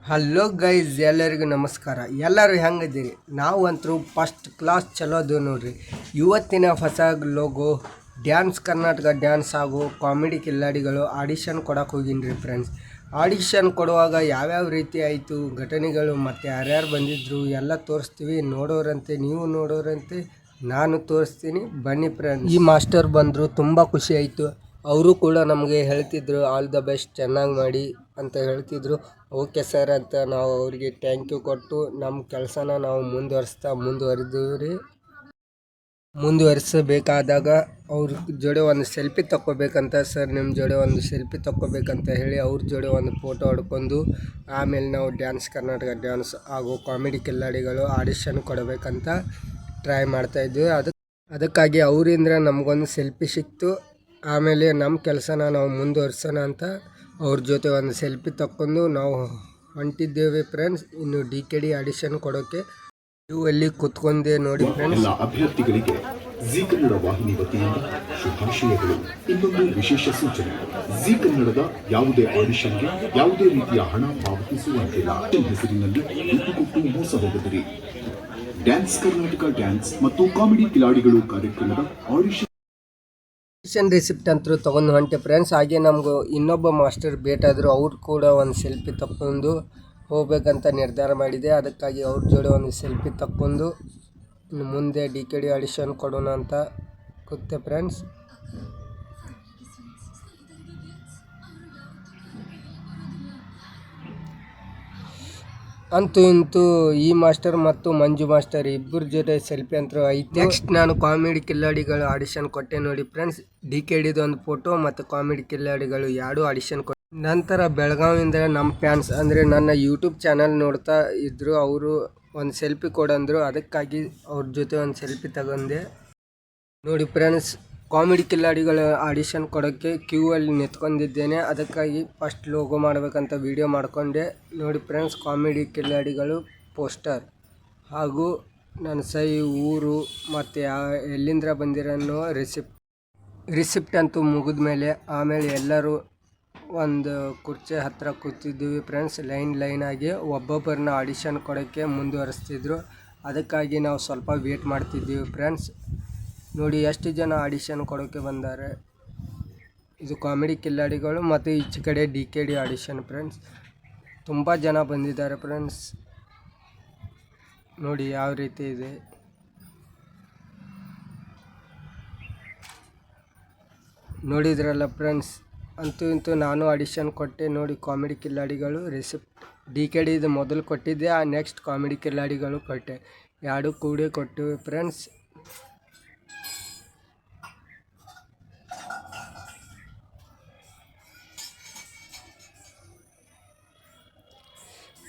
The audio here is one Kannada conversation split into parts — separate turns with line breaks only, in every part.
ಹಲೋ ಗೈಸ್, ಎಲ್ಲರಿಗೂ ನಮಸ್ಕಾರ. ಎಲ್ಲರೂ ಹೆಂಗಿದ್ದೀರಿ? ನಾವು ಅಂತೂ ಫಸ್ಟ್ ಕ್ಲಾಸ್ ಚಲೋದು ನೋಡ್ರಿ. ಇವತ್ತಿನ ಹೊಸ ಲೋಗೋ ಡ್ಯಾನ್ಸ್ ಕರ್ನಾಟಕ ಡ್ಯಾನ್ಸ್ ಹಾಗೂ ಕಾಮಿಡಿ ಕಿಲ್ಲಾಡಿಗಳು ಆಡಿಷನ್ ಕೊಡೋಕೆ ಹೋಗಿನ್ರಿ ಫ್ರೆಂಡ್ಸ್. ಆಡಿಷನ್ ಕೊಡುವಾಗ ಯಾವ್ಯಾವ ರೀತಿ ಆಯಿತು ಘಟನೆಗಳು ಮತ್ತು ಯಾರ್ಯಾರು ಬಂದಿದ್ದರು ಎಲ್ಲ ತೋರಿಸ್ತೀವಿ. ನೋಡೋರಂತೆ, ನೀವು ನೋಡೋರಂತೆ, ನಾನು ತೋರಿಸ್ತೀನಿ, ಬನ್ನಿ ಫ್ರೆಂಡ್ಸ್. ಈ ಮಾಸ್ಟರ್ ಬಂದರು, ತುಂಬ ಖುಷಿ ಆಯಿತು. ಅವರು ಕೂಡ ನಮಗೆ ಹೇಳ್ತಿದ್ರು ಆಲ್ ದ ಬೆಸ್ಟ್, ಚೆನ್ನಾಗಿ ಮಾಡಿ ಅಂತ ಹೇಳ್ತಿದ್ರು. ಓಕೆ ಸರ್ ಅಂತ ನಾವು ಅವರಿಗೆ ಥ್ಯಾಂಕ್ ಯು ಕೊಟ್ಟು ನಮ್ಮ ಕೆಲಸನ ನಾವು ಮುಂದುವರಿಸಬೇಕಾದಾಗ ಅವ್ರ ಜೋಡಿ ಒಂದು ಸೆಲ್ಫಿ ತಕ್ಕೋಬೇಕಂತ. ಸರ್ ನಿಮ್ಮ ಜೋಡಿ ಒಂದು ಸೆಲ್ಫಿ ತಕ್ಕೋಬೇಕಂತ ಹೇಳಿ ಅವ್ರ ಜೋಡಿ ಒಂದು ಫೋಟೋ ಹೊಡ್ಕೊಂಡು ಆಮೇಲೆ ನಾವು ಡ್ಯಾನ್ಸ್ ಕರ್ನಾಟಕ ಡ್ಯಾನ್ಸ್ ಹಾಗೂ ಕಾಮಿಡಿ ಕಿಲ್ಲಾಡಿಗಳು ಆಡಿಷನ್ ಕೊಡಬೇಕಂತ ಟ್ರೈ ಮಾಡ್ತಾಯಿದ್ವಿ. ಅದಕ್ಕಾಗಿ ಅವರಿಂದ ನಮಗೊಂದು ಸೆಲ್ಫಿ ಸಿಕ್ತು. ಆಮೇಲೆ ನಮ್ಮ ಕೆಲಸನ ನಾವು ಮುಂದುವರ್ಸೋಣ ಅಂತ ಅವ್ರ ಜೊತೆ ಒಂದು ಸೆಲ್ಫಿ ತಕ್ಕೊಂಡು ನಾವು ಹೊಂಟಿದ್ದೇವೆ ಫ್ರೆಂಡ್ಸ್. ಇನ್ನು DKD ಆಡಿಷನ್ ಕೊಡೋಕ್ಕೆ ಅಲ್ಲಿ ಕುತ್ಕೊಂಡೆ ನೋಡಿ ಫ್ರೆಂಡ್ಸ್.
ಎಲ್ಲ ಅಭ್ಯರ್ಥಿಗಳಿಗೆ ಜಿ ಕನ್ನಡ ವಾಹಿನಿ ವತಿಯಿಂದ ಶುಭಾಶಯಗಳು. ಇನ್ನೊಂದು ವಿಶೇಷ ಸೂಚನೆ, ಜಿ ಕನ್ನಡದ ಯಾವುದೇ ಆಡಿಷನ್ಗೆ ಯಾವುದೇ ರೀತಿಯ ಹಣ ಪಾವತಿಸುವಂತಿಲ್ಲ. ಹೆಸರಿನಲ್ಲಿ ದುಡ್ಡು ಕೊಟ್ಟು ಮೋಸ ಹೋಗದಿರಿ. ಡ್ಯಾನ್ಸ್ ಕರ್ನಾಟಕ ಡ್ಯಾನ್ಸ್ ಮತ್ತು ಕಾಮಿಡಿ ಕಿಲಾಡಿಗಳು ಕಾರ್ಯಕ್ರಮದ ಆಡಿಷನ್
ರಿಸಿಪ್ಟ್ ಅಂತೂ ತೊಗೊಂಡು ಹೊಂಟೆ ಫ್ರೆಂಡ್ಸ್. ಹಾಗೆ ನಮಗೂ ಇನ್ನೊಬ್ಬ ಮಾಸ್ಟರ್ ಭೇಟಾದರು. ಅವ್ರು ಕೂಡ ಒಂದು ಸೆಲ್ಫಿ ತಕ್ಕೊಂಡು ಹೋಗ್ಬೇಕಂತ ನಿರ್ಧಾರ ಮಾಡಿದೆ. ಅದಕ್ಕಾಗಿ ಅವ್ರ ಜೋಡಿ ಒಂದು ಸೆಲ್ಫಿ ತಕ್ಕೊಂಡು ಇನ್ನು ಮುಂದೆ DKD ಆಡಿಷನ್ ಕೊಡೋಣ ಅಂತ ಕೂತೆ ಫ್ರೆಂಡ್ಸ್. ಅಂತೂ ಇಂತೂ ಈ ಮಾಸ್ಟರ್ ಮತ್ತು ಮಂಜು ಮಾಸ್ಟರ್ ಇಬ್ಬರ ಜೊತೆ ಸೆಲ್ಫಿ ಅಂತೂ ಐತೆ. ನೆಕ್ಸ್ಟ್ ನಾನು ಕಾಮಿಡಿ ಕಿಲ್ಲಾಡಿಗಳು ಆಡಿಷನ್ ಕೊಟ್ಟೆ ನೋಡಿ ಫ್ರೆಂಡ್ಸ್. DKDದು ಒಂದು ಫೋಟೋ ಮತ್ತು ಕಾಮಿಡಿ ಕಿಲ್ಲಾಡಿಗಳು ಎರಡು ಆಡಿಷನ್ ಕೊಟ್ಟೆ. ನಂತರ ಬೆಳಗಾವಿಯಿಂದ ನಮ್ಮ ಫ್ಯಾನ್ಸ್ ಅಂದರೆ ನನ್ನ ಯೂಟ್ಯೂಬ್ ಚಾನಲ್ ನೋಡ್ತಾ ಇದ್ದರು. ಅವರು ಒಂದು ಸೆಲ್ಫಿ ಕೊಡಂದರು. ಅದಕ್ಕಾಗಿ ಅವ್ರ ಜೊತೆ ಒಂದು ಸೆಲ್ಫಿ ತಗೊಂಡೆ ನೋಡಿ ಫ್ರೆಂಡ್ಸ್. ಕಾಮಿಡಿ ಕಿಲ್ಲಾಡಿಗಳ ಆಡಿಷನ್ ಕೊಡೋಕ್ಕೆ ಕ್ಯೂ ಅಲ್ಲಿ ನಿಂತ್ಕೊಂಡಿದ್ದೇನೆ. ಅದಕ್ಕಾಗಿ ಫಸ್ಟ್ ಲೋಗೋ ಮಾಡಬೇಕಂತ ವಿಡಿಯೋ ಮಾಡಿಕೊಂಡೆ ನೋಡಿ ಫ್ರೆಂಡ್ಸ್. ಕಾಮಿಡಿ ಕಿಲ್ಲಾಡಿಗಳು ಪೋಸ್ಟರ್ ಹಾಗೂ ನನ್ನ ಸಹಿ, ಊರು ಮತ್ತು ಎಲ್ಲಿಂದ ಬಂದಿರೋ ರಿಸಿಪ್ಟ್ ಅಂತೂ ಮುಗಿದ ಮೇಲೆ ಆಮೇಲೆ ಎಲ್ಲರೂ ಒಂದು ಕುರ್ಚಿ ಹತ್ತಿರ ಕೂತಿದ್ದೀವಿ ಫ್ರೆಂಡ್ಸ್. ಲೈನ್ ಆಗಿ ಒಬ್ಬೊಬ್ಬರನ್ನ ಆಡಿಷನ್ ಕೊಡೋಕ್ಕೆ ಮುಂದುವರಿಸ್ತಿದ್ರು. ಅದಕ್ಕಾಗಿ ನಾವು ಸ್ವಲ್ಪ ವೇಟ್ ಮಾಡ್ತಿದ್ದೀವಿ ಫ್ರೆಂಡ್ಸ್. ನೋಡಿ ಎಷ್ಟು ಜನ ಆಡಿಷನ್ ಕೊಡೋಕ್ಕೆ ಬಂದಾರೆ. ಇದು ಕಾಮಿಡಿ ಕಿಲ್ಲಾಡಿಗಳು ಮತ್ತು ಈಚೆ ಕಡೆ DKD ಆಡಿಷನ್ ಫ್ರೆಂಡ್ಸ್. ತುಂಬ ಜನ ಬಂದಿದ್ದಾರೆ ಫ್ರೆಂಡ್ಸ್. ನೋಡಿ ಯಾವ ರೀತಿ ಇದೆ. ನೋಡಿದ್ರಲ್ಲ ಫ್ರೆಂಡ್ಸ್. ಅಂತೂ ಇಂತೂ ನಾನು ಆಡಿಷನ್ ಕೊಟ್ಟೆ ನೋಡಿ. ಕಾಮಿಡಿ ಕಿಲ್ಲಾಡಿಗಳು ರಿಸಿಪ್ಟ್ DKDದು ಮೊದಲು ಕೊಟ್ಟಿದ್ದೆ, ನೆಕ್ಸ್ಟ್ ಕಾಮಿಡಿ ಕಿಲ್ಲಾಡಿಗಳು ಕೊಟ್ಟೆ. ಎರಡು ಕೂಡಿ ಕೊಟ್ಟಿವಿ ಫ್ರೆಂಡ್ಸ್.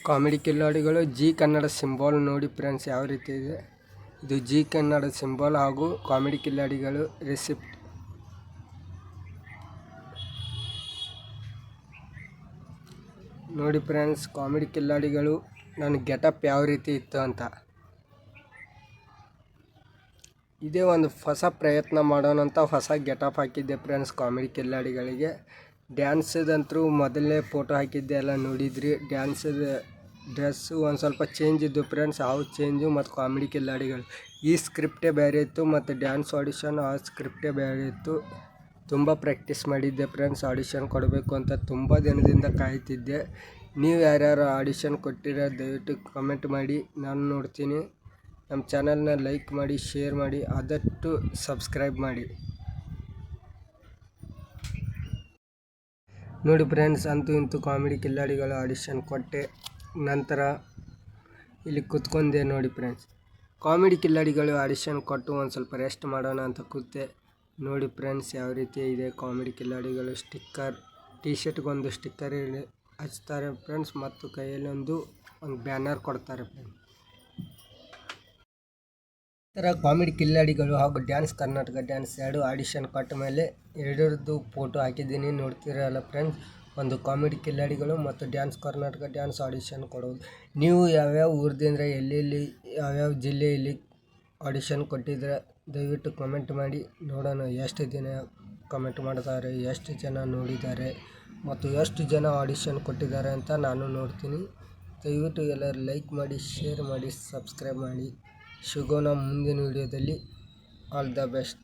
ಕಾಮಿಡಿ ಕಿಲ್ಲಾಡಿಗಳು ಜಿ ಕನ್ನಡ ಸಿಂಬಾಲ್ ನೋಡಿ ಫ್ರೆಂಡ್ಸ್ ಯಾವ ರೀತಿ ಇದೆ. ಇದು ಜಿ ಕನ್ನಡ ಸಿಂಬಾಲ್ ಹಾಗೂ ಕಾಮಿಡಿ ಕಿಲ್ಲಾಡಿಗಳು ರಿಸಿಪ್ಟ್. ನೋಡಿ ಫ್ರೆಂಡ್ಸ್ ಕಾಮಿಡಿ ಕಿಲ್ಲಾಡಿಗಳು ನನ್ನ ಗೆಟಪ್ ಯಾವ ರೀತಿ ಇತ್ತು ಅಂತ. ಇದೇ ಒಂದು ಹೊಸ ಪ್ರಯತ್ನ ಮಾಡೋಣ ಅಂತ ಹೊಸ ಗೆಟಪ್ ಹಾಕಿದ್ದೆ ಫ್ರೆಂಡ್ಸ್ ಕಾಮಿಡಿ ಕಿಲ್ಲಾಡಿಗಳಿಗೆ. ಡ್ಯಾನ್ಸದಂತೂ ಮೊದಲನೇ ಫೋಟೋ ಹಾಕಿದ್ದೆ ಎಲ್ಲ ನೋಡಿದ್ರಿ. ಡ್ಯಾನ್ಸದ ಡ್ರೆಸ್ಸು ಒಂದು ಸ್ವಲ್ಪ ಚೇಂಜ್ ಇದ್ದು ಫ್ರೆಂಡ್ಸ್. ಅವು ಚೇಂಜು ಮತ್ತು ಕಾಮಿಡಿ ಕಿಲ್ಲಾಡಿಗಳು ಈ ಸ್ಕ್ರಿಪ್ಟೇ ಬೇರೆ ಇತ್ತು ಮತ್ತು ಡ್ಯಾನ್ಸ್ ಆಡಿಷನ್ ಆ ಸ್ಕ್ರಿಪ್ಟೇ ಬೇರೆ ಇತ್ತು. ತುಂಬ ಪ್ರಾಕ್ಟೀಸ್ ಮಾಡಿದ್ದೆ ಫ್ರೆಂಡ್ಸ್. ಆಡಿಷನ್ ಕೊಡಬೇಕು ಅಂತ ತುಂಬ ದಿನದಿಂದ ಕಾಯ್ತಿದ್ದೆ. ನೀವು ಯಾರ್ಯಾರು ಆಡಿಷನ್ ಕೊಟ್ಟಿರೋ ದಯವಿಟ್ಟು ಕಮೆಂಟ್ ಮಾಡಿ, ನಾನು ನೋಡ್ತೀನಿ. ನಮ್ಮ ಚಾನಲ್ನ ಲೈಕ್ ಮಾಡಿ, ಶೇರ್ ಮಾಡಿ, ಆದಷ್ಟು ಸಬ್ಸ್ಕ್ರೈಬ್ ಮಾಡಿ ನೋಡಿ ಫ್ರೆಂಡ್ಸ್. ಅಂತೂ ಇಂತೂ ಕಾಮಿಡಿ ಕಿಲ್ಲಾಡಿಗಳ ಆಡಿಷನ್ ಕೊಟ್ಟೆ. ನಂತರ ಇಲ್ಲಿ ಕೂತ್ಕೊಂಡೆ ನೋಡಿ ಫ್ರೆಂಡ್ಸ್. ಕಾಮಿಡಿ ಕಿಲ್ಲಾಡಿಗಳು ಆಡಿಷನ್ ಕೊಟ್ಟು ಒಂದು ಸ್ವಲ್ಪ ರೆಸ್ಟ್ ಮಾಡೋಣ ಅಂತ ಕೂತೆ ನೋಡಿ ಫ್ರೆಂಡ್ಸ್ ಯಾವ ರೀತಿ ಇದೆ. ಕಾಮಿಡಿ ಕಿಲ್ಲಾಡಿಗಳು ಸ್ಟಿಕ್ಕರ್, ಟಿ ಶರ್ಟ್ಗೊಂದು ಸ್ಟಿಕ್ಕರ್ ಹಚ್ತಾರೆ ಫ್ರೆಂಡ್ಸ್ ಮತ್ತು ಕೈಯಲ್ಲಿ ಒಂದು ಬ್ಯಾನರ್ ಕೊಡ್ತಾರೆ ಫ್ರೆಂಡ್ಸ್. ಥರ ಕಾಮಿಡಿ ಕಿಲ್ಲಾಡಿಗಳು ಹಾಗೂ ಡ್ಯಾನ್ಸ್ ಕರ್ನಾಟಕ ಡ್ಯಾನ್ಸ್ ಎರಡು ಆಡಿಷನ್ ಕೊಟ್ಟ ಮೇಲೆ ಎರಡರದ್ದು ಫೋಟೋ ಹಾಕಿದ್ದೀನಿ ನೋಡ್ತಿರಲ್ಲ ಫ್ರೆಂಡ್ಸ್. ಒಂದು ಕಾಮಿಡಿ ಕಿಲ್ಲಾಡಿಗಳು ಮತ್ತು ಡ್ಯಾನ್ಸ್ ಕರ್ನಾಟಕ ಡ್ಯಾನ್ಸ್ ಆಡಿಷನ್ ಕೊಡೋದು. ನೀವು ಯಾವ್ಯಾವ ಊರ್ದಿಂದ ಎಲ್ಲೆಲ್ಲಿ ಯಾವ್ಯಾವ ಜಿಲ್ಲೆಯಲ್ಲಿ ಆಡಿಷನ್ ಕೊಟ್ಟಿದ್ರೆ ದಯವಿಟ್ಟು ಕಮೆಂಟ್ ಮಾಡಿ ನೋಡೋಣ. ಎಷ್ಟು ದಿನ ಕಮೆಂಟ್ ಮಾಡ್ತಾರೆ, ಎಷ್ಟು ಜನ ನೋಡಿದ್ದಾರೆ ಮತ್ತು ಎಷ್ಟು ಜನ ಆಡಿಷನ್ ಕೊಟ್ಟಿದ್ದಾರೆ ಅಂತ ನಾನು ನೋಡ್ತೀನಿ. ದಯವಿಟ್ಟು ಎಲ್ಲರೂ ಲೈಕ್ ಮಾಡಿ, ಶೇರ್ ಮಾಡಿ, ಸಬ್ಸ್ಕ್ರೈಬ್ ಮಾಡಿ. ಸಿಗೋಣ ಮುಂದಿನ ವಿಡಿಯೋದಲ್ಲಿ. All the best.